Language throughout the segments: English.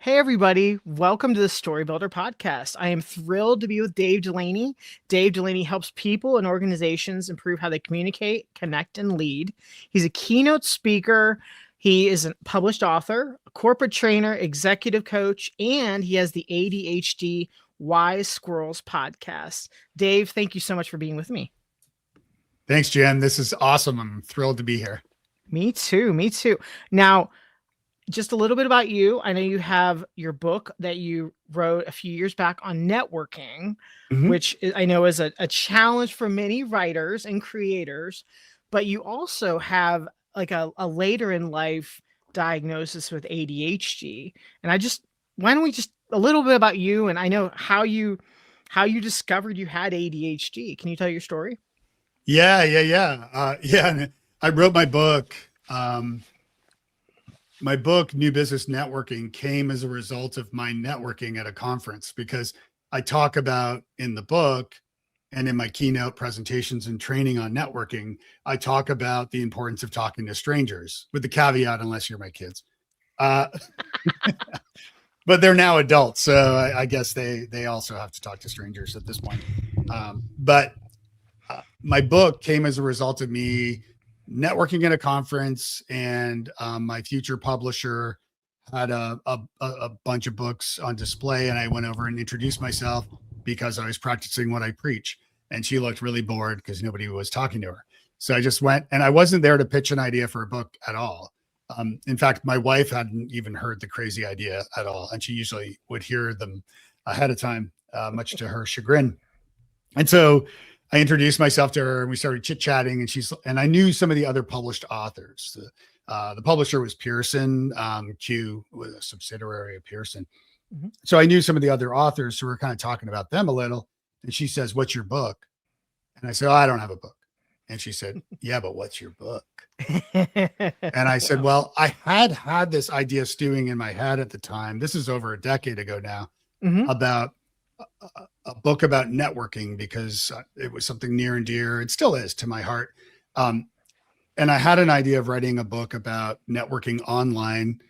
Hey, everybody. Welcome to the Story Builder Podcast. I am thrilled to be with Dave Delaney. Dave Delaney helps people and organizations improve how they communicate, connect, and lead. He's a keynote speaker. He is a published author, a corporate trainer, executive coach, and he has the ADHD Wise Squirrels Podcast. Dave, thank you so much for being with me. Thanks, Jen. This is awesome. I'm thrilled to be here. Me too. Now, just a little bit about you. I know you have your book that you wrote a few years back on networking, which I know is a challenge for many writers and creators, but you also have like a later in life diagnosis with ADHD. And why don't we just a little bit about you? And I know how you discovered you had ADHD. Can you tell your story? Yeah. I wrote my book. My book, New Business Networking, came as a result of my networking at a conference, because I talk about in the book and in my keynote presentations and training on networking, I talk about the importance of talking to strangers, with the caveat, unless you're my kids. But they're now adults, so I guess they also have to talk to strangers at this point. But my book came as a result of me networking at a conference, and my future publisher had a bunch of books on display, and I went over and introduced myself because I was practicing what I preach, and she looked really bored because nobody was talking to her. So I just went, and I wasn't there to pitch an idea for a book at all. In fact, my wife hadn't even heard the crazy idea at all, and she usually would hear them ahead of time, much to her chagrin. And so I introduced myself to her, and we started chit-chatting, and I knew some of the other published authors. The publisher was Pearson. Q was a subsidiary of Pearson. So I knew some of the other authors, so we were kind of talking about them a little. And she says, "What's your book?" And I said, "Oh, I don't have a book." And she said, "Yeah, but what's your book?" And I said, "Well, I had this idea stewing in my head at the time. This is over a decade ago now, about a book about networking, because it was something near and dear, it still is, to my heart. And I had an idea of writing a book about networking online,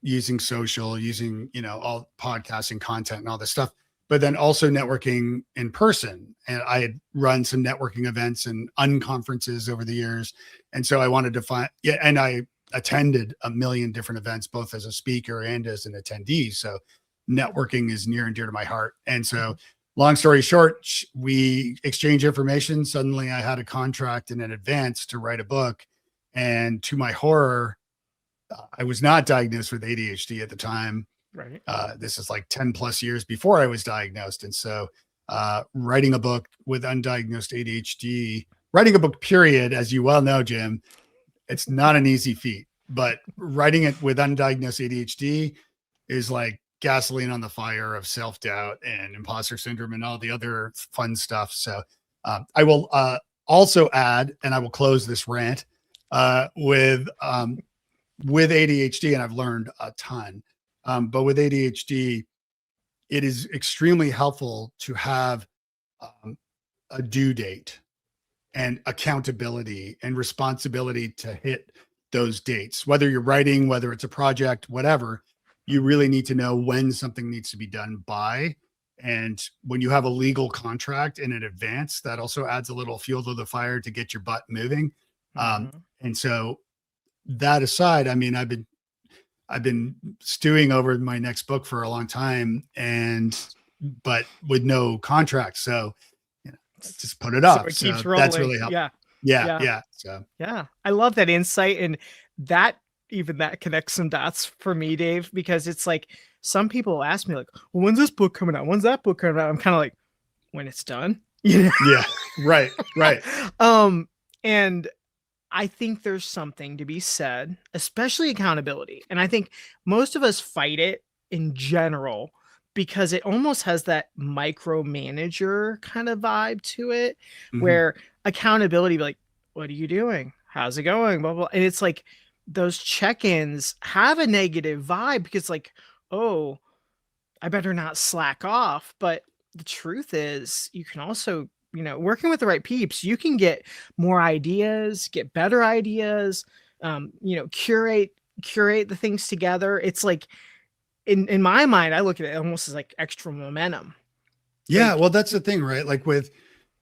using social, using, all podcasting content and all this stuff, but then also networking in person. And I had run some networking events and unconferences over the years. And so I wanted to and I attended a million different events, both as a speaker and as an attendee. So networking is near and dear to my heart. And so, long story short, we exchanged information. Suddenly I had a contract in advance to write a book. And to my horror, I was not diagnosed with ADHD at the time. Right. This is like 10 plus years before I was diagnosed. And so writing a book with undiagnosed ADHD, writing a book, period, as you well know, Jim, it's not an easy feat. But writing it with undiagnosed ADHD is like gasoline on the fire of self-doubt and imposter syndrome and all the other fun stuff. So I will also add, and I will close this rant with ADHD, and I've learned a ton. But with ADHD, it is extremely helpful to have a due date and accountability and responsibility to hit those dates, whether you're writing, whether it's a project, whatever. You really need to know when something needs to be done by. And when you have a legal contract in advance, that also adds a little fuel to the fire to get your butt moving. And so that aside, I mean, I've been stewing over my next book for a long time, but with no contract. So, just put it up. So it keeps so rolling. That's really helpful. Yeah. So I love that insight, and that connects some dots for me, Dave, because it's like some people ask me like, well, when's this book coming out? When's that book coming out? I'm kind of like, when it's done. Yeah, right. And I think there's something to be said, especially accountability. And I think most of us fight it in general because it almost has that micromanager kind of vibe to it, where accountability, like, what are you doing? How's it going? Blah, blah. And it's like, those check-ins have a negative vibe because like, oh, I better not slack off. But the truth is you can also, working with the right peeps, you can get more ideas, get better ideas, curate the things together. It's like in my mind, I look at it almost as like extra momentum. Yeah, Like, well, that's the thing, right? Like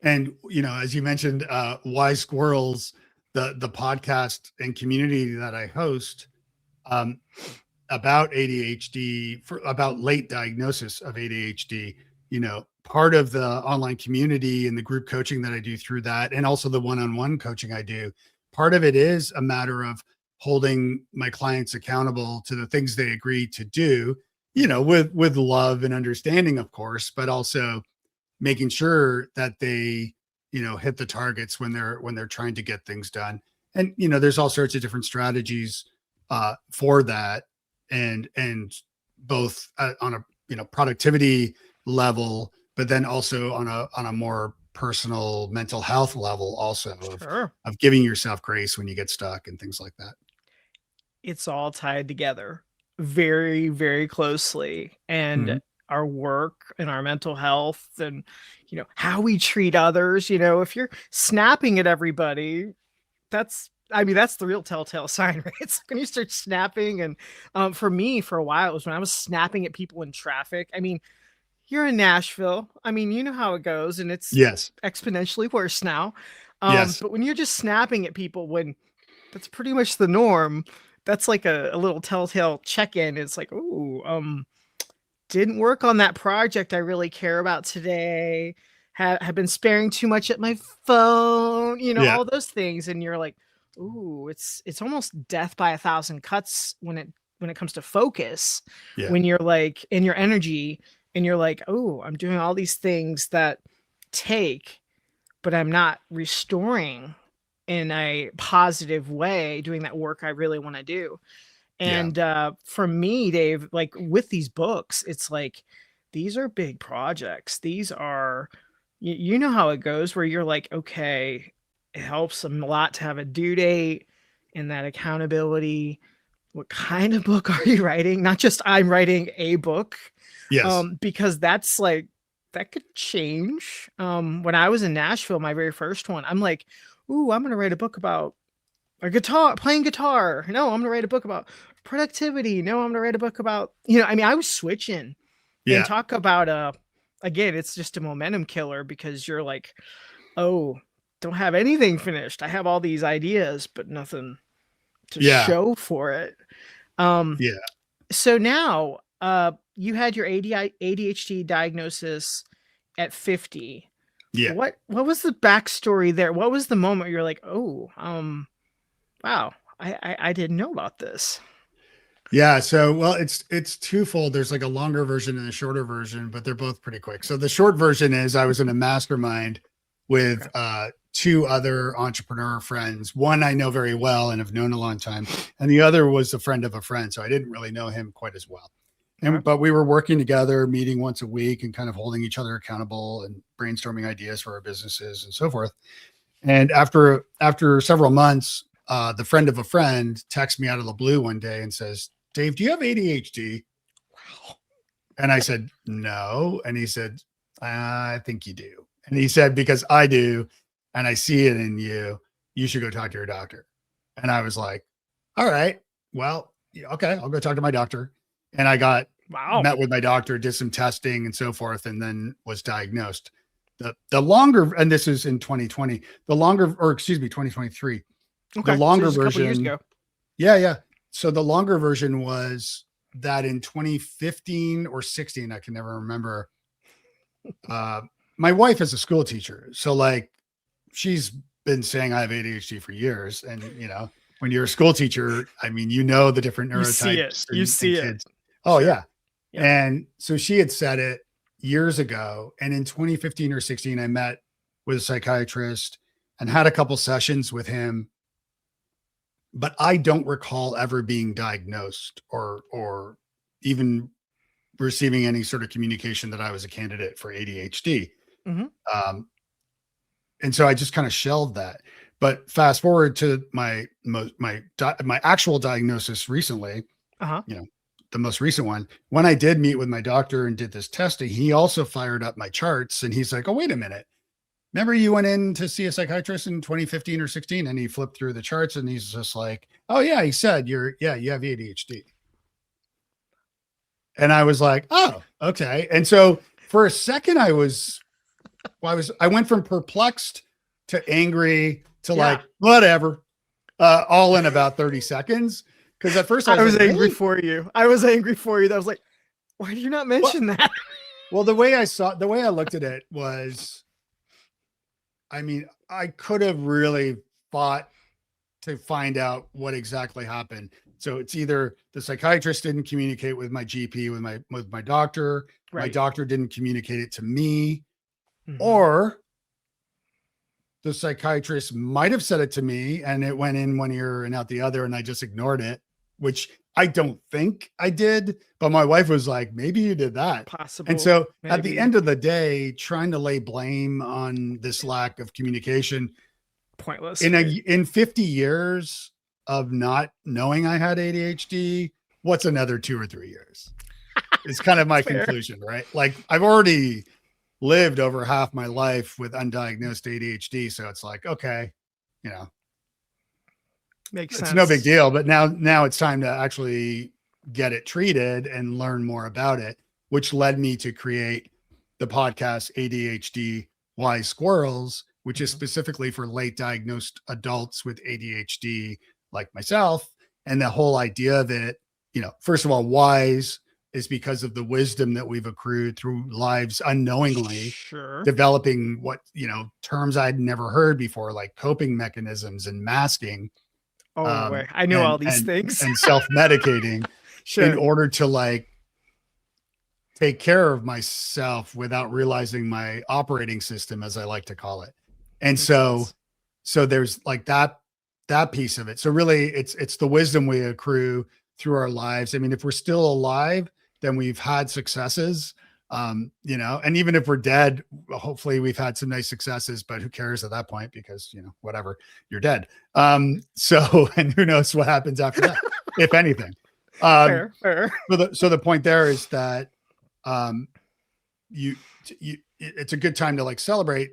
and as you mentioned, Wise Squirrels, the podcast and community that I host, um, about ADHD, about late diagnosis of ADHD, part of the online community and the group coaching that I do through that, and also the one-on-one coaching I do, part of it is a matter of holding my clients accountable to the things they agree to do, with love and understanding, of course, but also making sure that they, hit the targets when they're trying to get things done. And, there's all sorts of different strategies for that. And both on a, productivity level, but then also on a more personal mental health level also sure, of giving yourself grace when you get stuck and things like that. it's all tied together very, very closely. And Mhm. our work and our mental health and, how we treat others, if you're snapping at everybody, that's the real telltale sign, right? It's like when you start snapping. And for me, for a while, it was when I was snapping at people in traffic. I mean, you're in Nashville. I mean, you know how it goes, and it's Yes. exponentially worse now. Yes. But when you're just snapping at people when that's pretty much the norm, that's like a little telltale check-in. It's like, "Ooh, didn't work on that project I really care about today. Have been sparing too much at my phone," Yeah. all those things. And you're like, "Ooh, it's almost death by a thousand cuts when it comes to focus, Yeah. when you're like in your energy and you're like, oh, I'm doing all these things that take, but I'm not restoring in a positive way, doing that work I really want to do." Yeah. And for me, Dave, like with these books, it's like these are big projects. These are, you know how it goes, where you're like, okay, it helps a lot to have a due date and that accountability. What kind of book are you writing? Not just I'm writing a book, Yes. because that's like that could change. When I was in Nashville, my very first one, I'm like, ooh, I'm gonna write a book about a guitar, playing guitar. No, I'm gonna write a book about productivity. No, I'm gonna write a book about, I mean, I was switching. And Yeah. talk about again, it's just a momentum killer because you're like, oh, don't have anything finished. I have all these ideas, but nothing to Yeah. show for it. Um, Yeah. so now, you had your ADHD diagnosis at 50. Yeah. What was the backstory there? What was the moment you're like, oh, wow, I didn't know about this. Yeah. So, well, it's twofold. There's like a longer version and a shorter version, but they're both pretty quick. So the short version is I was in a mastermind with Okay. two other entrepreneur friends. One I know very well and have known a long time, and the other was a friend of a friend. So I didn't really know him quite as well. Okay. But we were working together, meeting once a week and kind of holding each other accountable and brainstorming ideas for our businesses and so forth. And after several months, the friend of a friend texts me out of the blue one day and says, "Dave, do you have ADHD?" Wow. And I said, "No." And he said, "I think you do." And he said, "Because I do, and I see it in you, you should go talk to your doctor." And I was like, "All right, well, yeah, okay, I'll go talk to my doctor." And I Wow. met with my doctor, did some testing and so forth, and then was diagnosed. The longer, and this is in 2020, the longer, or excuse me, 2023, the Okay. So longer just a couple years version. ago. Yeah, yeah. So the longer version was that in 2015 or 16, I can never remember. Uh, my wife is a school teacher, so like she's been saying I have ADHD for years, and when you're a school teacher, I mean, the different You see it. neurotypes You and see it. kids. Oh Sure. yeah, Yep. and so she had said it years ago, and in 2015 or 16, I met with a psychiatrist and had a couple sessions with him, but I don't recall ever being diagnosed or even receiving any sort of communication that I was a candidate for ADHD. Mhm. Um, and so I just kind of shelved that. But fast forward to my actual diagnosis recently, Uh-huh. you know, the most recent one. When I did meet with my doctor and did this testing, he also fired up my charts, and he's like, "Oh, wait a minute. Remember you went in to see a psychiatrist in 2015 or 16?" And he flipped through the charts and he's just like, "Oh yeah," he said, you have ADHD." And I was like, oh, okay. And so for a second, I went from perplexed to angry to Yeah. like, whatever, all in about 30 seconds. Cause at first I was like, angry really? for you. I was angry for you. That was like, why did you not mention that? Well, the way I looked at it was, I mean, I could have really fought to find out what exactly happened. So it's either the psychiatrist didn't communicate with my GP, with my doctor, my Right. doctor didn't communicate it to me, Mhm. or the psychiatrist might have said it to me and it went in one ear and out the other, and I just ignored it, which I don't think I did. But my wife was like, maybe you did that. Possible. And so at the maybe. end of the day, trying to lay blame on this lack of communication, Pointless. in 50 years of not knowing I had ADHD, what's another 2 or 3 years? It's kind of my Fair. conclusion, right? Like I've already lived over half my life with undiagnosed ADHD. So it's like, okay, you know, Makes it's sense. no big deal, but now it's time to actually get it treated and learn more about it, which led me to create the podcast ADHD Wise Squirrels, which is specifically for late diagnosed adults with ADHD like myself. And the whole idea of it, you know, first of all, wise is because of the wisdom that we've accrued through lives unknowingly, Sure. developing what, you know, terms I'd never heard before, like coping mechanisms and masking. Oh, boy. I know all these things. And self-medicating Sure. in order to like take care of myself without realizing my operating system, as I like to call it. And Makes sense. so there's like that piece of it. So really it's the wisdom we accrue through our lives. I mean, if we're still alive, then we've had successes. You know, and even if we're dead, hopefully we've had some nice successes, but who cares at that point? Because, you know, whatever, you're dead. So, and who knows what happens after that, if anything. Fair. So the point there is that, it's a good time to like celebrate,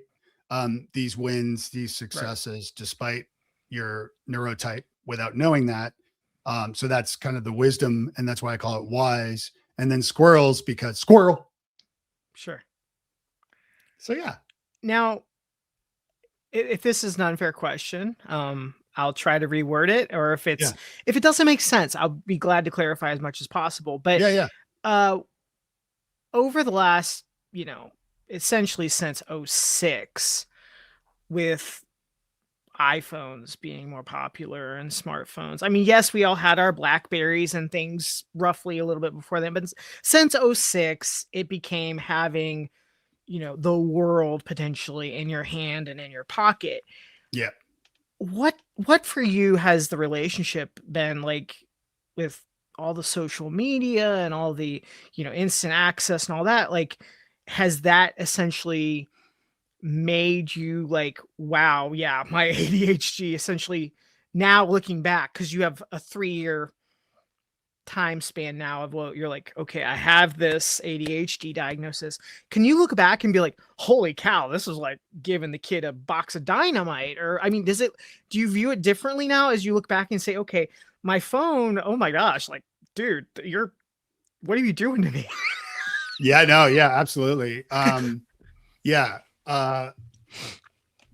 these wins, these successes, despite your neurotype without knowing that. So that's kind of the wisdom. And that's why I call it wise. And then squirrels, because squirrel. Sure. So yeah. Now, if this is an unfair question, I'll try to reword it, or if it doesn't make sense, I'll be glad to clarify as much as possible. But over the last, you know, essentially since 06, with iPhones being more popular and smartphones. I mean, yes, we all had our Blackberries and things roughly a little bit before then, but since 06, it became having, you know, the world potentially in your hand and in your pocket. Yeah. What for you has the relationship been like with all the social media and all the, you know, instant access and all that? Like, has that essentially made you like, wow, yeah, my ADHD essentially, now looking back, because you have a 3-year time span now of, well, you're like, okay, I have this ADHD diagnosis. Can you look back and be like, holy cow, this is like giving the kid a box of dynamite? Or, I mean, do you view it differently now as you look back and say, okay, my phone, oh my gosh, like, dude, what are you doing to me? Yeah, no, yeah, absolutely. Yeah.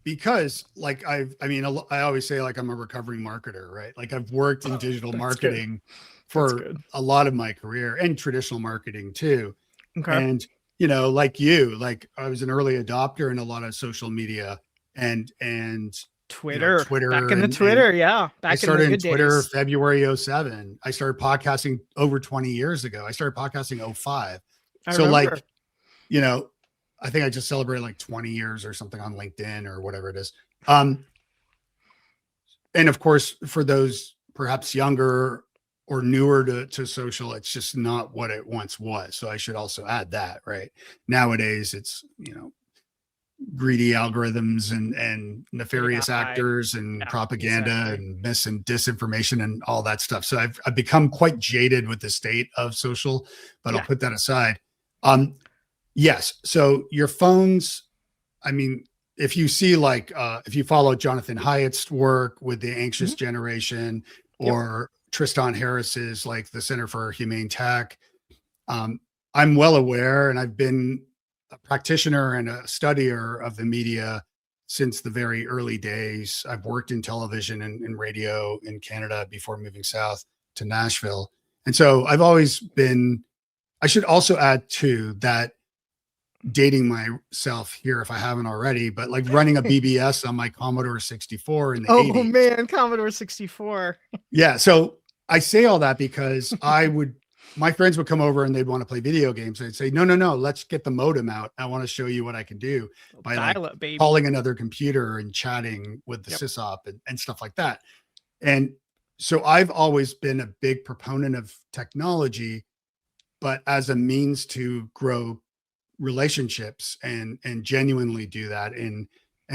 Because like I always say, like, I'm a recovering marketer, right? Like I've worked in digital marketing for a lot of my career, and traditional marketing too. Okay. And, you know, like you, like I was an early adopter in a lot of social media and Twitter, you know, Twitter, back in the Twitter. Yeah. I started in the in good Twitter days. February 07. I started podcasting over 20 years ago. I started podcasting 05. So remember. like, you know, I think I just celebrated like 20 years or something on LinkedIn or whatever it is. And of course, for those perhaps younger or newer to social, it's just not what it once was. So I should also add that, right? Nowadays, it's, you know, greedy algorithms and nefarious actors and propaganda and mis and disinformation and all that stuff. So I've become quite jaded with the state of social, but I'll put that aside. Yes. So your phones, I mean, if you see like, if you follow Jonathan Hyatt's work with the anxious generation, or Tristan Harris's, like the Center for Humane Tech, I'm well aware, and I've been a practitioner and a studier of the media since the very early days. I've worked in television and radio in Canada before moving south to Nashville. And so I've always been, I should also add too that, dating myself here if I haven't already, but like running a BBS on my Commodore 64 in the 80s. Oh man, Commodore 64. Yeah. So I say all that because my friends would come over and they'd want to play video games. I'd say, no, let's get the modem out. I want to show you what I can do by Dial-up, baby. calling another computer and chatting with the sysop and stuff like that. And so I've always been a big proponent of technology, but as a means to grow relationships and genuinely do that. And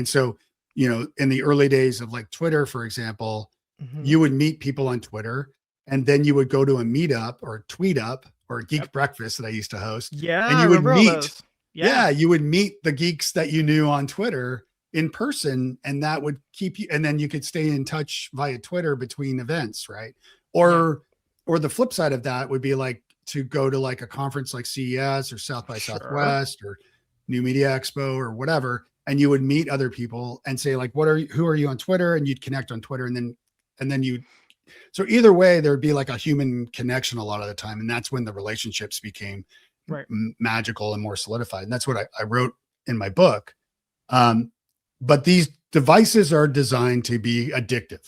so, in the early days of like Twitter, for example, you would meet people on Twitter, and then you would go to a meetup or a tweet up or a geek breakfast that I used to host. Yeah. And you would meet, yeah, you would meet the geeks that you knew on Twitter in person, and that would keep you, and then you could stay in touch via Twitter between events. Right. Or the flip side of that would be like to go to like a conference like CES or South by Southwest or New Media Expo or whatever. And you would meet other people and say like, who are you on Twitter? And you'd connect on Twitter, and then so either way, there'd be like a human connection a lot of the time. And that's when the relationships became magical and more solidified. And that's what I wrote in my book. But these devices are designed to be addictive.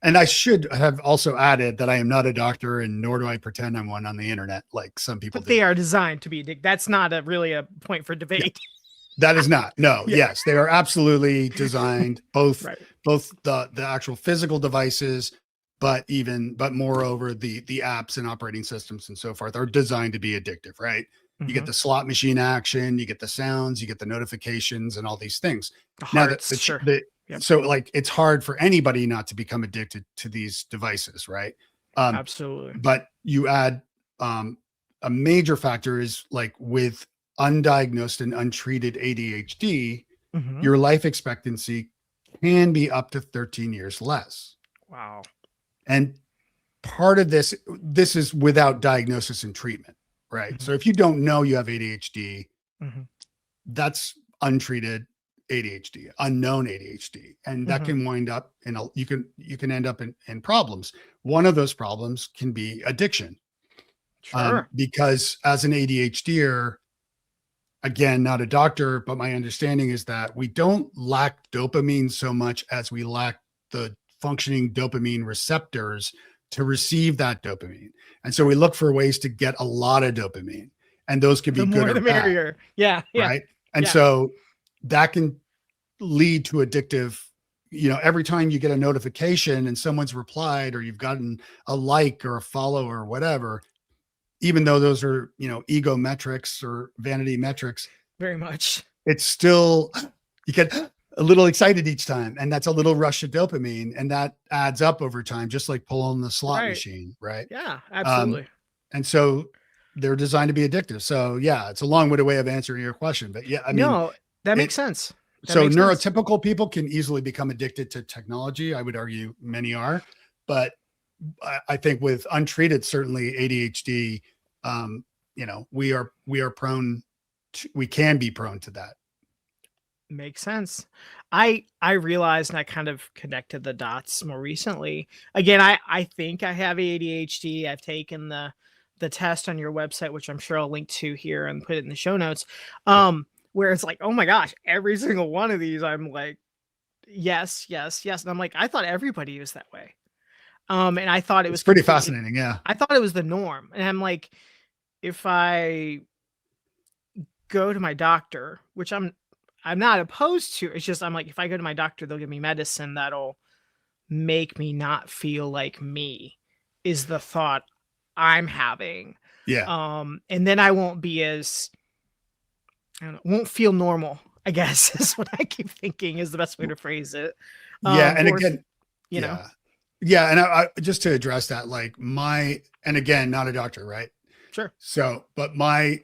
And I should have also added that I am not a doctor, and nor do I pretend I'm one on the internet like some people do. They are designed to be addictive. That's not really a point for debate. Yeah. That is not. No. Yes, they are absolutely designed, both the actual physical devices, but moreover, the apps and operating systems and so forth are designed to be addictive, right? You get the slot machine action, you get the sounds, you get the notifications and all these things. So like it's hard for anybody not to become addicted to these devices, right? Absolutely. But you add a major factor is like with undiagnosed and untreated ADHD, your life expectancy can be up to 13 years less. Wow. And part of this is without diagnosis and treatment, right? So if you don't know you have ADHD, that's untreated ADHD, unknown ADHD, and that can wind up you can end up in problems. One of those problems can be addiction. Because as an ADHDer, again, not a doctor, but my understanding is that we don't lack dopamine so much as we lack the functioning dopamine receptors to receive that dopamine. And so we look for ways to get a lot of dopamine, and those could be good or bad. Merrier. Yeah. Right. And so that can lead to addictive, every time you get a notification and someone's replied, or you've gotten a like or a follow or whatever, even though those are, ego metrics or vanity metrics, very much, it's still, you get a little excited each time. And that's a little rush of dopamine. And that adds up over time, just like pulling the slot machine. Right. Yeah, absolutely. And so they're designed to be addictive. So yeah, it's a long-winded way of answering your question, but yeah, I mean, no, that makes sense. So neurotypical people can easily become addicted to technology. I would argue many are, but I think with untreated, certainly ADHD, we can be prone to that. Makes sense. I realized, and I kind of connected the dots more recently. Again, I think I have ADHD. I've taken the test on your website, which I'm sure I'll link to here and put it in the show notes. Where it's like, oh my gosh, every single one of these, I'm like, yes. And I'm like, I thought everybody was that way. And I thought it was pretty fascinating. Yeah. I thought it was the norm. And I'm like, if I go to my doctor, which I'm not opposed to, it's just, I'm like, if I go to my doctor, they'll give me medicine that'll make me not feel like me, is the thought I'm having. Yeah. And then I won't be as, won't feel normal, I guess, is what I keep thinking is the best way to phrase it. And again, know. Yeah. And I just to address that, like and again, not a doctor, right? Sure. So, but so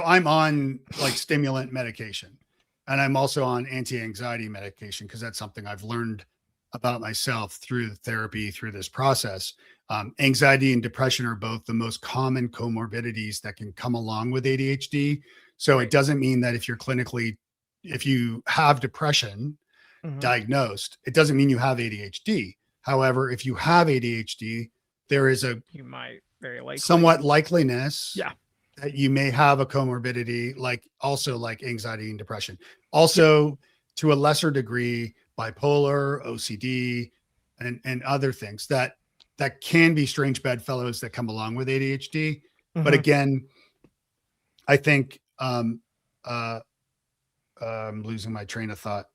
I'm on like stimulant medication, and I'm also on anti-anxiety medication, because that's something I've learned about myself through therapy, through this process. Anxiety and depression are both the most common comorbidities that can come along with ADHD. So it doesn't mean that if you have depression diagnosed, it doesn't mean you have ADHD. However, if you have ADHD, there is you might very likely somewhat likeliness that you may have a comorbidity, like anxiety and depression. Also, to a lesser degree, bipolar, OCD, and other things that can be strange bedfellows that come along with ADHD. But again, I think I'm losing my train of thought.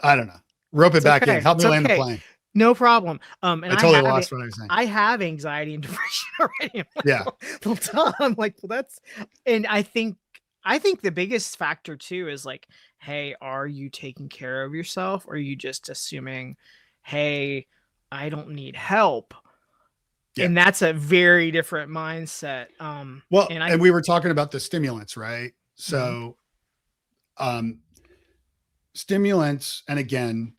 I don't know. Rope it back in. Help me land the plane. No problem. And I totally lost what I was saying. I have anxiety and depression already. I'm like, well, that's, and I think the biggest factor too is like, hey, are you taking care of yourself? Or are you just assuming, hey, I don't need help? Yeah. And that's a very different mindset. And we were talking about the stimulants, right? So, stimulants, and again,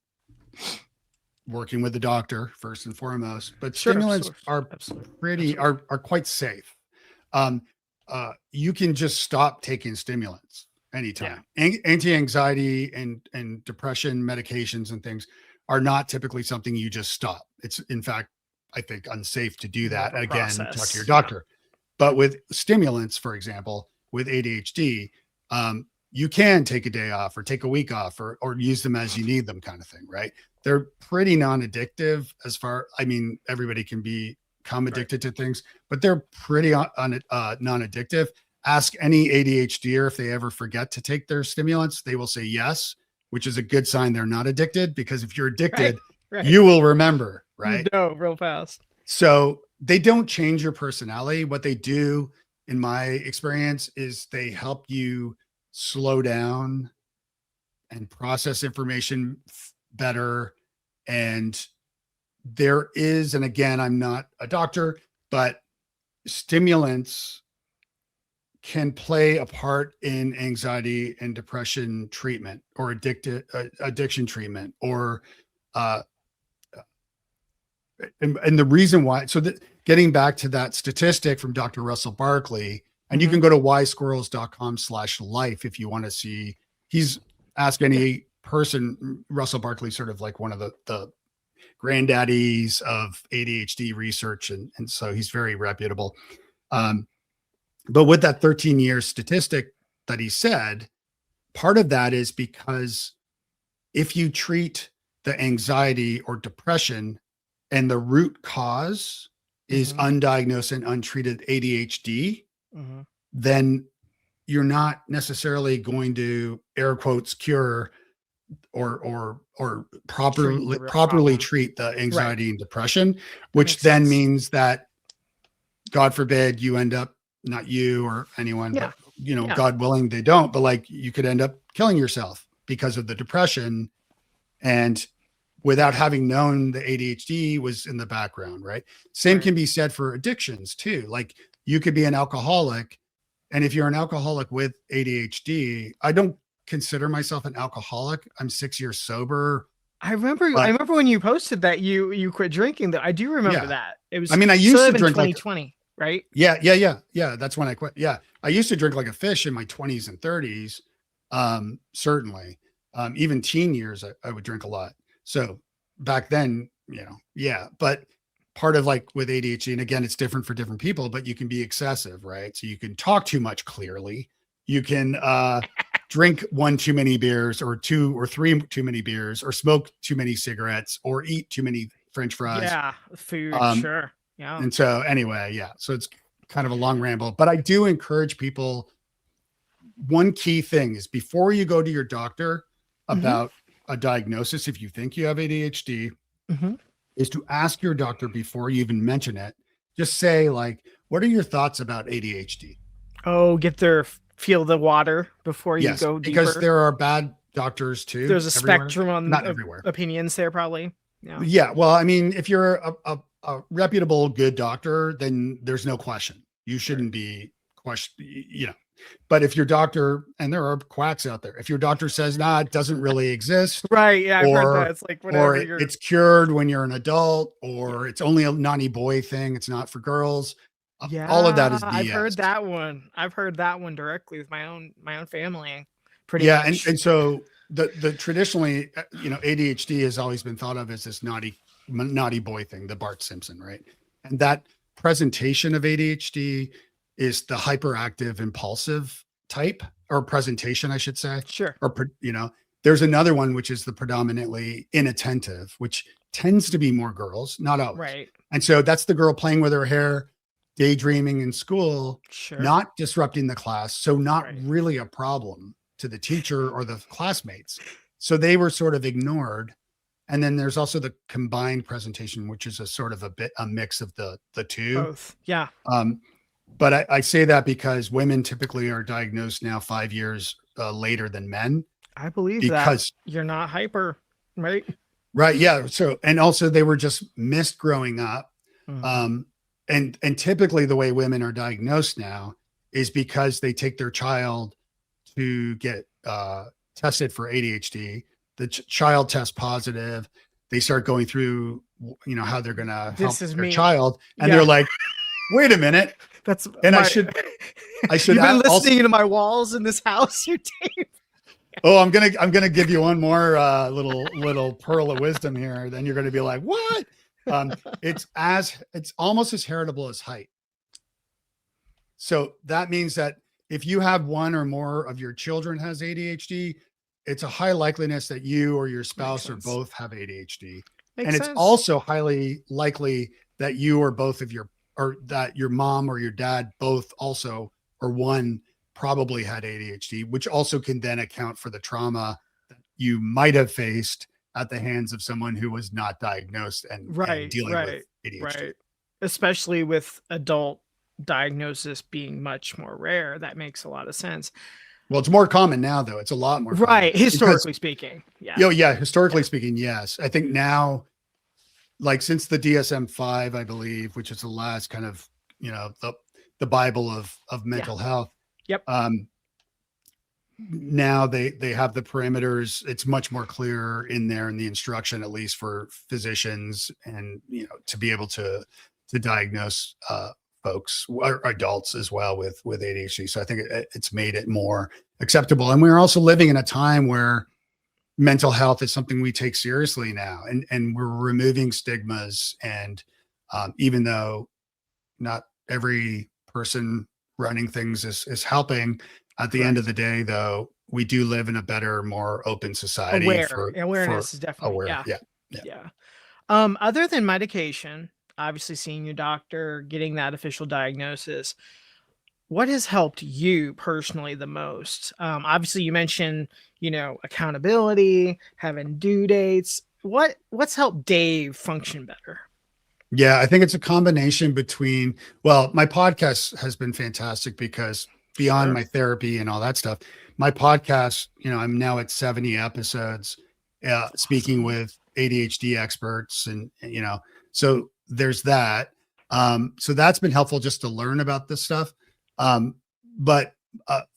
working with the doctor first and foremost, but stimulants are quite safe. You can just stop taking stimulants anytime. Anti-anxiety and depression medications and things are not typically something you just stop. It's, in fact, I think, unsafe to do that. Again, talk to your doctor. But with stimulants, for example, with ADHD, you can take a day off or take a week off or use them as you need them, kind of thing, right? They're pretty non-addictive everybody can become addicted to things, but they're pretty non-addictive. Ask any ADHDer if they ever forget to take their stimulants. They will say yes, which is a good sign they're not addicted, because if you're addicted, you will remember, right? No, real fast. So they don't change your personality. What they do, in my experience, is they help you slow down and process information better. And there is, and again, I'm not a doctor, but stimulants can play a part in anxiety and depression treatment, or addiction treatment, or and the reason why, so that, getting back to that statistic from Dr. Russell Barkley, and you can go to wisesquirrels.com/life if you want to see. He's Ask Any Person. Russell Barkley, sort of like one of the granddaddies of ADHD research. And so he's very reputable. But with that 13-year statistic that he said, part of that is because if you treat the anxiety or depression and the root cause is undiagnosed and untreated ADHD, then you're not necessarily going to, air quotes, cure or properly treat the anxiety and depression, which then means that, God forbid, you end up, not you or anyone, but God willing, they don't, but like you could end up killing yourself because of the depression, and without having known the ADHD was in the background, right? Same can be said for addictions too. Like you could be an alcoholic, and if you're an alcoholic with ADHD, I don't consider myself an alcoholic. I'm 6 years sober. I remember when you posted that you quit drinking. That I do remember that. It was. I mean, I used to drink 2020, right? Yeah. That's when I quit. Yeah, I used to drink like a fish in my 20s and 30s. Certainly, even teen years, I would drink a lot. So back then, but part of like with ADHD, and again, it's different for different people, but you can be excessive, right? So you can talk too much clearly. You can drink one too many beers, or two or three too many beers, or smoke too many cigarettes, or eat too many French fries. Yeah, food, sure. Yeah. And so anyway, so it's kind of a long ramble, but I do encourage people. One key thing is, before you go to your doctor about a diagnosis, if you think you have ADHD, is to ask your doctor before you even mention it. Just say, like, what are your thoughts about ADHD? Oh, feel the water before you go deeper. Because there are bad doctors too. There's a spectrum on not everywhere opinions there, probably. Yeah. Well, I mean, if you're a reputable, good doctor, then there's no question. You shouldn't be questioned. But if your doctor, and there are quacks out there, if your doctor says, nah, it doesn't really exist, Right. Yeah, I've heard that. or It's like whatever it's cured when you're an adult, or it's only a naughty boy thing, it's not for girls. All of that Yeah, is I've heard BS. that one. I've heard that one directly with my own family, pretty Yeah, much. and so the traditionally, ADHD has always been thought of as this naughty boy thing, the Bart Simpson, right? And that presentation of ADHD is the hyperactive impulsive type, or presentation, I should say. Sure. Or there's another one which is the predominantly inattentive, which tends to be more girls, not always. Right. And so that's the girl playing with her hair, daydreaming in school, Sure. not disrupting the class, so not Right. really a problem to the teacher or the classmates. So they were sort of ignored. And then there's also the combined presentation, which is a sort of a mix of the two. Both. Yeah. But I say that because women typically are diagnosed now 5 years later than men. I believe Because that you're not hyper, right? right, yeah. So, and also they were just missed growing up. Mhm. And typically the way women are diagnosed now is because they take their child to get tested for ADHD. The child tests positive. They start going through, how they're going to help their child. And they're like, wait a minute. That's and I should You've been listening to my walls in this house, you Dave. Oh, I'm gonna give you one more little pearl of wisdom here. Then you're gonna be like, what? It's almost as heritable as height. So that means that if you have one or more of your children has ADHD, it's a high likeliness that you or your spouse or both have ADHD. And it's also highly likely that you or both of or that your mom or your dad both also, or one probably had ADHD, which also can then account for the trauma that you might have faced at the hands of someone who was not diagnosed and dealing with ADHD. Right. Especially with adult diagnosis being much more rare. That makes a lot of sense. Well, it's more common now, though. It's a lot more common. Right. Historically speaking. Yeah. Yeah. Historically speaking, yes. I think now, like since the DSM-5, I believe, which is the last kind of, the Bible of mental health. Yep. Now they have the parameters. It's much more clear in there in the instruction, at least for physicians, and to be able to diagnose folks or adults as well with ADHD. So I think it's made it more acceptable. And we're also living in a time where mental health is something we take seriously now, and we're removing stigmas. And even though not every person running things is helping, at the end of the day, though, we do live in a better, more open society. Awareness is definitely aware. Yeah. Other than medication, obviously seeing your doctor, getting that official diagnosis, what has helped you personally the most? Obviously you mentioned, accountability, having due dates. What's helped Dave function better? Yeah, I think it's a combination between, my podcast has been fantastic because beyond my therapy and all that stuff, my podcast, I'm now at 70 episodes, speaking with ADHD experts, and, so there's that. So that's been helpful just to learn about this stuff. But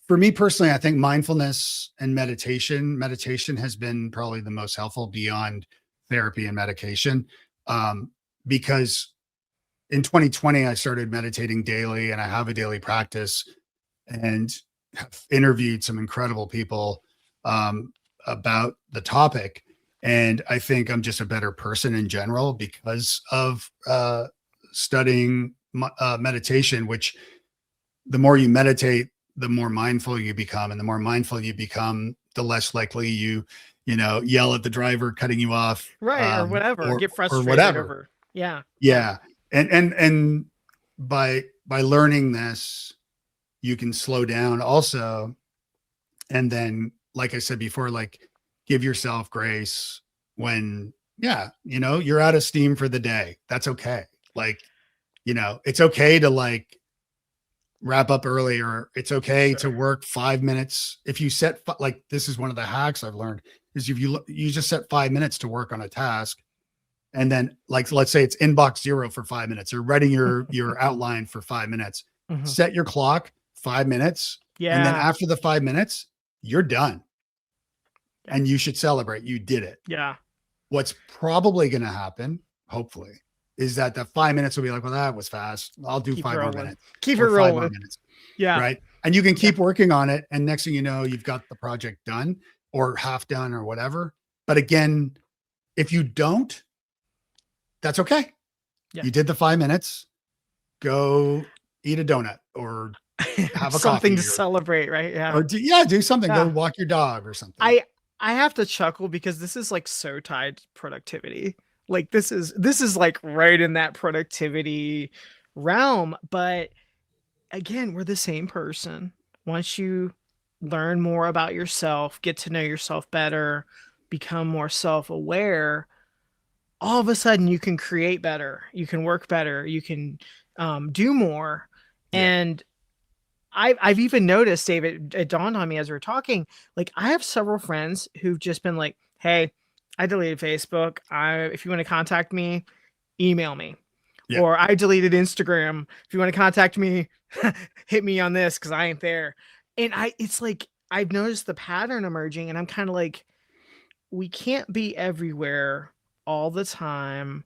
for me personally, I think mindfulness and meditation has been probably the most helpful beyond therapy and medication. Because in 2020, I started meditating daily, and I have a daily practice, and have interviewed some incredible people about the topic. And I think I'm just a better person in general because of studying meditation, which the more you meditate, the more mindful you become. And the more mindful you become, the less likely you yell at the driver cutting you off. Right. Or whatever. Or get frustrated or whatever. Over. Yeah. Yeah. And by learning this, you can slow down also. And then, like I said before, give yourself grace when, you're out of steam for the day. That's okay. It's okay to wrap up early, or it's okay to work 5 minutes. If you set, this is one of the hacks I've learned, is if you just set 5 minutes to work on a task. And then let's say it's inbox 0 for 5 minutes, or writing your outline for 5 minutes, set your clock 5 minutes, And then Yeah. after the 5 minutes, you're done. And you should celebrate. You did it. Yeah. What's probably going to happen, hopefully, is that the 5 minutes will be like, well, that was fast. I'll do Keep 5 more rolling. minutes. Keep it or 5 more rolling. minutes. Yeah. Right. And you can keep working on it. And next thing you know, you've got the project done or half done or whatever. But again, if you don't, that's okay. Yeah. You did the 5 minutes, go eat a donut or have a something coffee to celebrate, right? Yeah. or do something. Yeah. Go walk your dog or something. I have to chuckle because this is like so tied to productivity. Like this is like right in that productivity realm. But again, we're the same person. Once you learn more about yourself, get to know yourself better, become more self-aware, all of a sudden you can create better, you can work better, you can do more. Yeah. And I've even noticed, David, it dawned on me as we were talking, like I have several friends who've just been like, hey, I deleted Facebook. If you want to contact me, email me. Yeah. Or I deleted Instagram. If you want to contact me, hit me on this because I ain't there. And it's like, I've noticed the pattern emerging and I'm kind of like, we can't be everywhere all the time.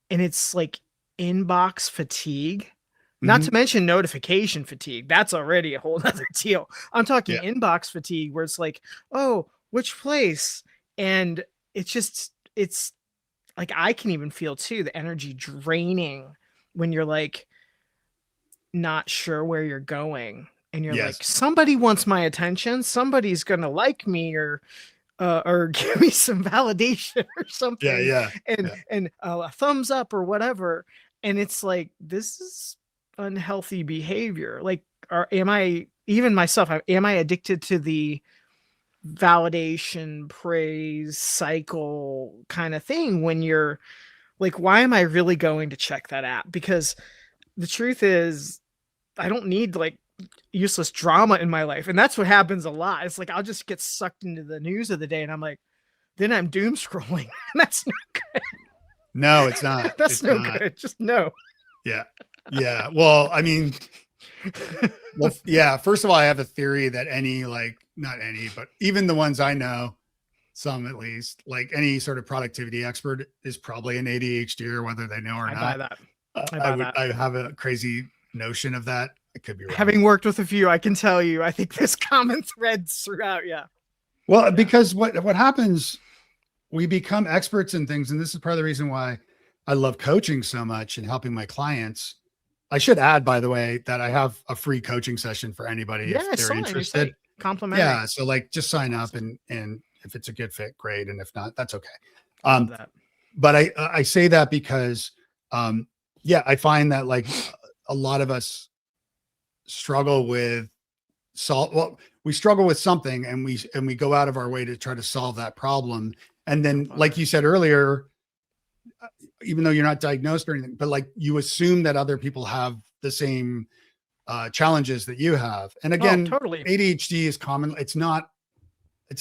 And it's like inbox fatigue. Not to mention notification fatigue. That's already a whole other deal. I'm talking inbox fatigue where it's like, oh, which place? And it's like, I can even feel too, the energy draining when you're like not sure where you're going. And you're like, somebody wants my attention. Somebody's going to like me or give me some validation or something. And a thumbs up or whatever. And it's like, this is unhealthy behavior. Like, am I addicted to the validation, praise cycle kind of thing when you're like, why am I really going to check that app? Because the truth is, I don't need like useless drama in my life. And that's what happens a lot. It's like, I'll just get sucked into the news of the day and I'm like, then I'm doom scrolling. That's not good. No, it's not. That's good. Just no. Yeah. Yeah. Well, I mean, first of all, I have a theory that not any, but even the ones I know, some at least, like any sort of productivity expert is probably an ADHD or whether they know or not. Buy that. I have a crazy notion of that. It could be wrong. Having worked with a few, I can tell you, I think there's common threads throughout. Yeah. Well, because what happens, we become experts in things. And this is part of the reason why I love coaching so much and helping my clients. I should add, by the way, that I have a free coaching session for anybody if they're interested. Complimentary. Yeah. So like just sign up and if it's a good fit, great. And if not, that's okay. But I say that because, I find that like a lot of us struggle with we struggle with something and we go out of our way to try to solve that problem. And then, like you said earlier, even though you're not diagnosed or anything, but like you assume that other people have the same challenges that you have. And again, totally. ADHD is common. It's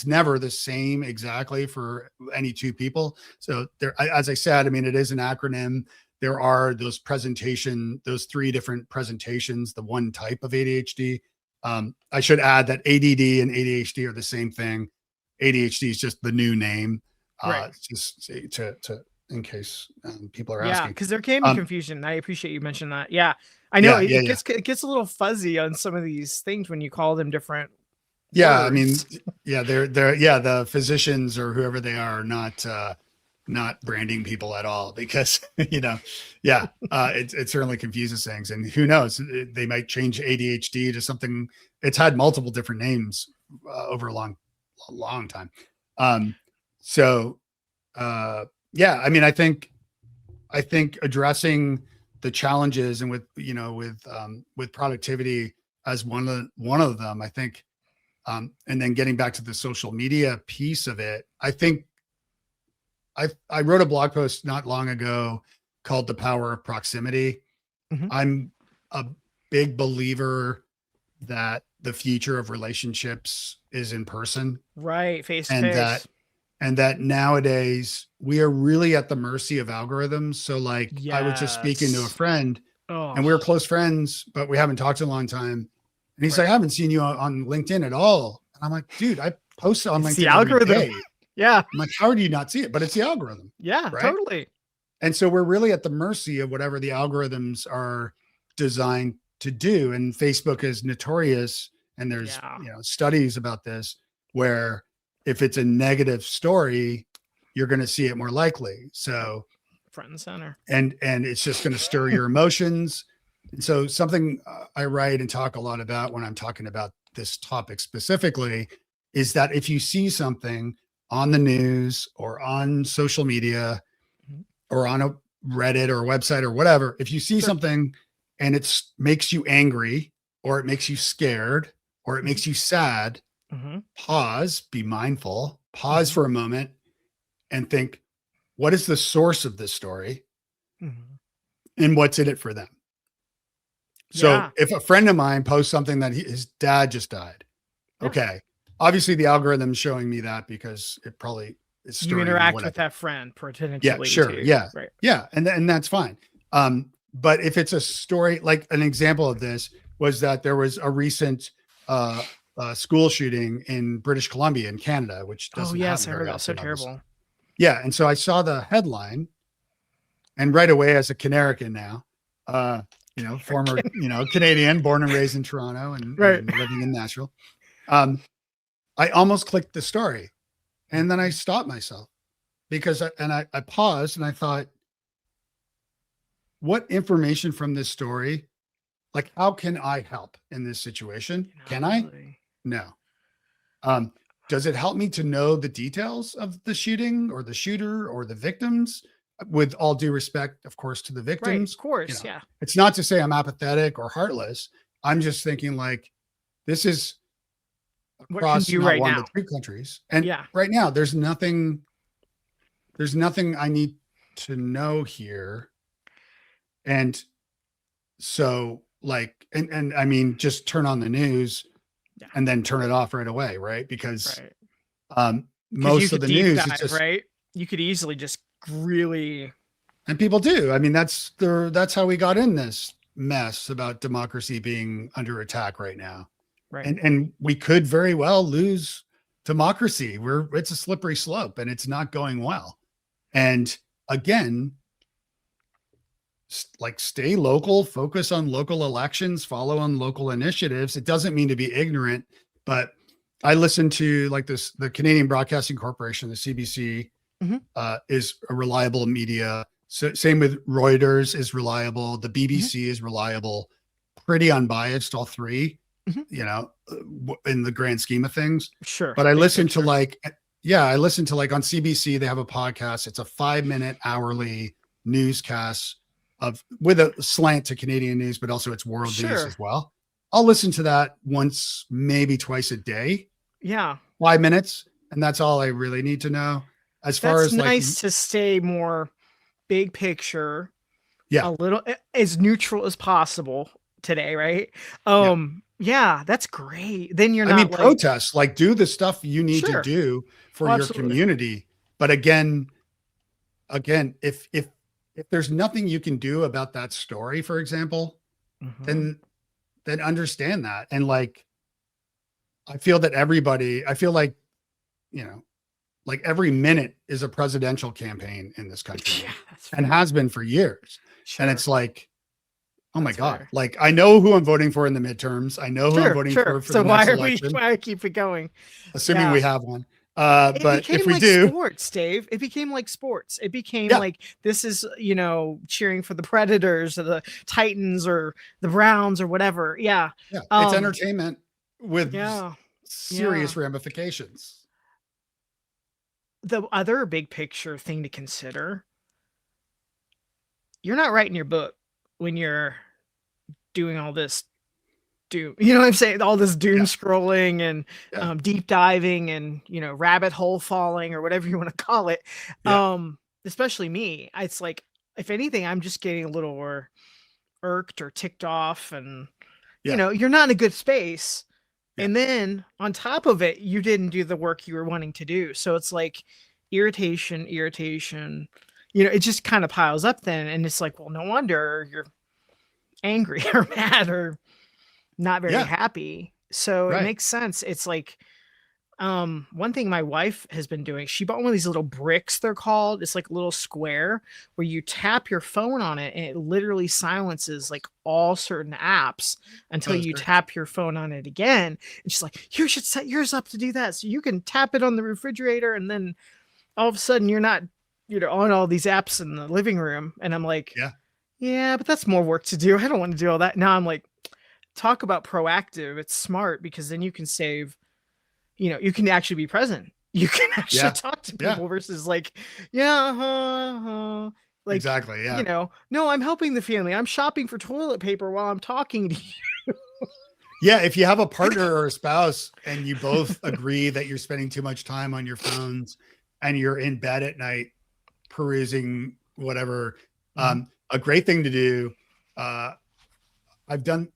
never the same exactly for any two people. So there, as I said, I mean, it is an acronym. There are those three different presentations, the one type of ADHD. I should add that ADD and ADHD are the same thing. ADHD is just the new name. Right. Just to in case people are asking. Yeah, because there can be confusion. I appreciate you mentioning that. Yeah, I know it gets a little fuzzy on some of these things when you call them different. Yeah, words. I mean, they're the physicians or whoever they are not branding people at all because it certainly confuses things. And who knows, they might change ADHD to something. It's had multiple different names over a long time. I mean, I think addressing the challenges and with productivity as one of them, I think, and then getting back to the social media piece of it, I think I wrote a blog post not long ago called "The Power of Proximity." Mm-hmm. I'm a big believer that the future of relationships is in person, right? Face to face. And that nowadays we are really at the mercy of algorithms. So like I was just speaking to a friend and we were close friends, but we haven't talked in a long time. And he's like, I haven't seen you on LinkedIn at all. And I'm like, dude, I post on It's LinkedIn the algorithm. every day. Yeah. I'm like, how do you not see it? But it's the algorithm. Yeah, right? totally. And so we're really at the mercy of whatever the algorithms are designed to do. And Facebook is notorious. And there's studies about this where if it's a negative story, you're going to see it more likely. So front and center. And it's just going to stir your emotions. And so something I write and talk a lot about when I'm talking about this topic specifically is that if you see something on the news or on social media or on a Reddit or a website or whatever, if you see something and it makes you angry or it makes you scared or it makes you sad, pause, be mindful, pause for a moment and think, what is the source of this story and what's in it for them? So if a friend of mine posts something that his dad just died, okay, obviously the algorithm's showing me that because it probably is. You interact with that friend potentially. Yeah, sure. Too. Yeah. Right. Yeah. And that's fine. But if it's a story, like an example of this was that there was a recent school shooting in British Columbia in Canada, which doesn't happen very often. So terrible. Yeah. And so I saw the headline and right away as a Canarican now, former, Canadian, born and raised in Toronto and living in Nashville. I almost clicked the story and then I stopped myself because I paused and I thought, what information from this story, like how can I help in this situation? Can I? No. Does it help me to know the details of the shooting or the shooter or the victims? With all due respect, of course, to the victims. Right, of course, It's not to say I'm apathetic or heartless. I'm just thinking like this is across not one but three countries. And right now there's nothing I need to know here. And so like, and I mean, just turn on the news and then turn it off right away. Right. Because most of the news is just right. You could easily just really, and people do. I mean, that's how we got in this mess about democracy being under attack right now. Right. And we could very well lose democracy. It's a slippery slope and it's not going well. And again, like stay local, focus on local elections, follow on local initiatives. It doesn't mean to be ignorant, but I listen to like the Canadian Broadcasting Corporation, the CBC, is a reliable media. So same with Reuters is reliable. The BBC is reliable, pretty unbiased, all three, in the grand scheme of things. Sure. But I listen to like on CBC, they have a podcast. It's a 5-minute hourly newscast with a slant to Canadian news, but also it's world news as well. I'll listen to that once, maybe twice a day. Yeah. 5 minutes. And that's all I really need to know. As far as nice to stay more big picture. Yeah. A little as neutral as possible today. Right. Yeah, that's great. Then you're not protest, like do the stuff you need to do for your community. But again, if there's nothing you can do about that story, for example, then understand that. And like, I feel like, like every minute is a presidential campaign in this country and has been for years. Sure. And it's like, oh my God, like I know who I'm voting for in the midterms. I know who I'm voting for the next election. Why keep it going? Assuming we have one. But if we do sports, Dave, it became like sports. It became like, this is, cheering for the Predators or the Titans or the Browns or whatever. Yeah. Yeah. It's entertainment with serious ramifications. The other big picture thing to consider, you're not writing your book when you're doing all this doom, what I'm saying? All this doom scrolling and deep diving and, rabbit hole falling or whatever you want to call it. Especially me. It's like, if anything, I'm just getting a little irked or ticked off and, you're not in a good space. And then on top of it, you didn't do the work you were wanting to do. So it's like irritation, it just kind of piles up then. And it's like, well, no wonder you're angry or mad or not very Yeah. happy. So it Right. makes sense. It's like, one thing my wife has been doing, she bought one of these little bricks, they're called. It's like a little square where you tap your phone on it and it literally silences like all certain apps Oh, until that's you great. tap your phone on it again. And she's like, you should set yours up to do that. So you can tap it on the refrigerator and then all of a sudden you're not, on all these apps in the living room. And I'm like, Yeah. yeah, but that's more work to do. I don't want to do all that. Now I'm like, talk about proactive. It's smart because then you can save, you can actually be present. You can actually Yeah. talk to Yeah. people versus like, yeah, like, Exactly. Yeah. no, I'm helping the family. I'm shopping for toilet paper while I'm talking to you. Yeah. If you have a partner or a spouse and you both agree that you're spending too much time on your phones and you're in bed at night perusing whatever, a great thing to do. I've done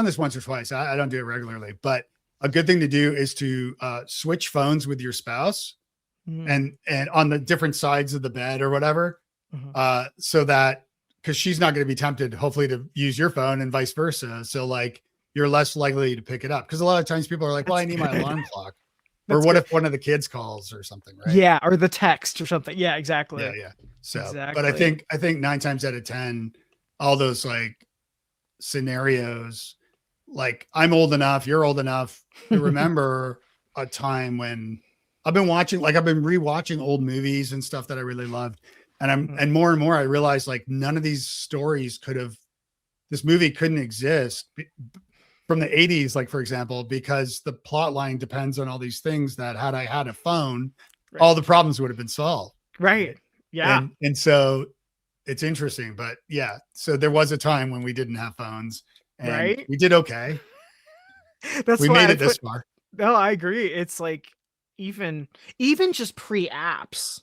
this once or twice. I don't do it regularly, but a good thing to do is to switch phones with your spouse Mhm. and on the different sides of the bed or whatever, Mhm. so that because she's not going to be tempted, hopefully, to use your phone and vice versa. So like you're less likely to pick it up because a lot of times people are like, "Well, That's I need my good. alarm clock," or That's what good. if one of the kids calls or something, right? Yeah, or the text or something. Yeah, Yeah, exactly. yeah. So, but Exactly. I think 9 times out of 10, all those like scenarios, like I'm old enough, you're old enough to remember a time when I've been rewatching old movies and stuff that I really loved. Mhm. And more I realized like none of these stories this movie couldn't exist from the 80s, like for example, because the plot line depends on all these things that had I had a phone, Right. all the problems would have been solved. Right. Right. Yeah. And so it's interesting, but yeah. So there was a time when we didn't have phones and Right. we did okay. That's We why made I it this put far. no, I agree. It's like even just pre-apps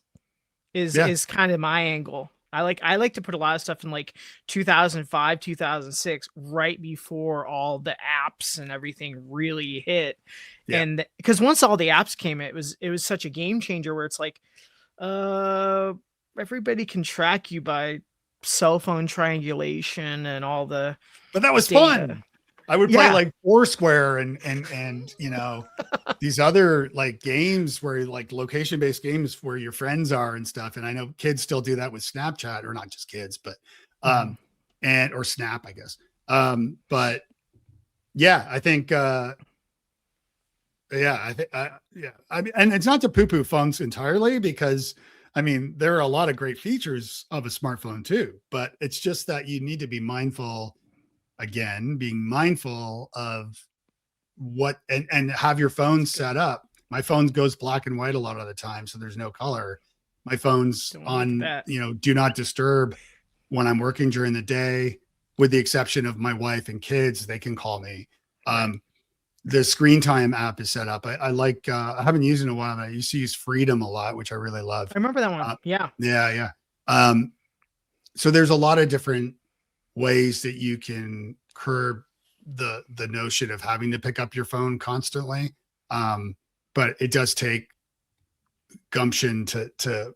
Yeah. is kind of my angle. I like to put a lot of stuff in like 2005, 2006, right before all the apps and everything really hit. Yeah. And because once all the apps came, it was such a game changer where it's like, uh, everybody can track you by cell phone triangulation and all the But that was data. fun. I would play Yeah. like Foursquare and these other like games where like location based games where your friends are and stuff. And I know kids still do that with Snapchat, or not just kids, but Mhm. and or Snap, I guess. But yeah, I think yeah, I think yeah. I mean, and it's not to poo poo phones entirely because I mean there are a lot of great features of a smartphone too, but it's just that you need to be mindful, again, being mindful of what and have your phone That's good. set up. My phone goes black and white a lot of the time, so there's no color. My phone's Don't wanna look at on, that. do not disturb when I'm working during the day, with the exception of my wife and kids. They can call me. Right. Um, the screen time app is set up. I like, I haven't used it in a while, but I used to use Freedom a lot, which I really love. I remember that one. Uh, Yeah. yeah, yeah. Um, so there's a lot of different ways that you can curb the notion of having to pick up your phone constantly. But it does take gumption to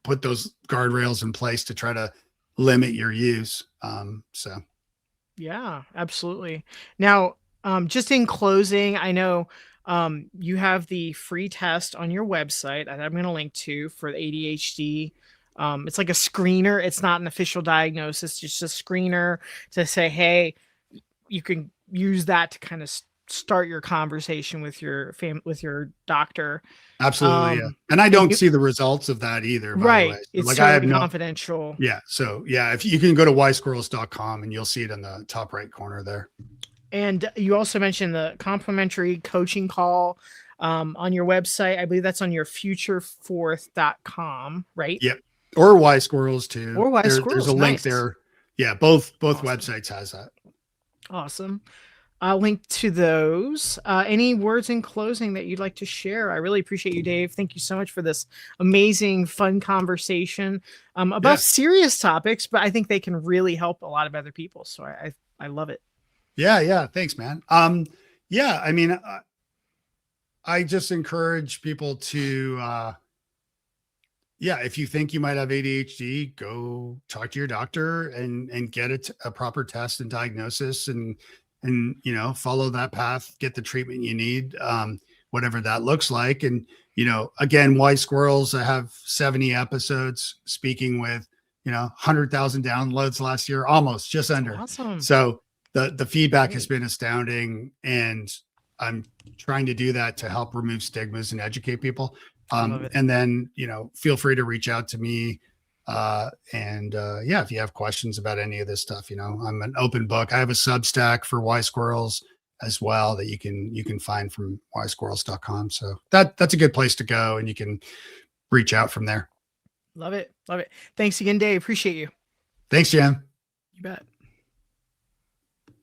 put those guardrails in place to try to limit your use. So Yeah, absolutely. Now, just in closing, I know you have the free test on your website that I'm going to link to for the ADHD. It's like a screener. It's not an official diagnosis, just a screener to say, hey, you can use that to kind of start your conversation with with your doctor. absolutely, yeah. Um, And I and don't you, see the results of that either, by the way. right, So it's like I have totally no, confidential. yeah. So yeah, if you can go to ysquirrels.com and you'll see it in the top right corner there. And you also mentioned the complimentary coaching call on your website. I believe that's on your futurefourth.com, right? Yep. Or Y Squirrels too. Or Wise There's a Squirrels. link Nice. there. Yeah, both Awesome. websites has that. Awesome. I'll link to those. Any words in closing that you'd like to share? I really appreciate you, Dave. Thank you so much for this amazing, fun conversation about Yeah. serious topics, but I think they can really help a lot of other people. So I love it. Yeah, yeah. Thanks, man. Yeah, I mean, I just encourage people to yeah, if you think you might have ADHD, go talk to your doctor and get a proper test and diagnosis, and and, you know, follow that path, get the treatment you need, whatever that looks like. And, you know, again, Wise Squirrels, I have 70 episodes speaking with, you know, 100,000 downloads last year, almost just under. Awesome. So the feedback has been astounding, and I'm trying to do that to help remove stigmas and educate people. And then, you know, feel free to reach out to me. Yeah, if you have questions about any of this stuff, you know, I'm an open book. I have a Substack for Wise Squirrels as well that you can find from wisesquirrels.com. So that's a good place to go, and you can reach out from there. Love it. Love it. Thanks again, Dave. Appreciate you. Thanks, Jim. You bet.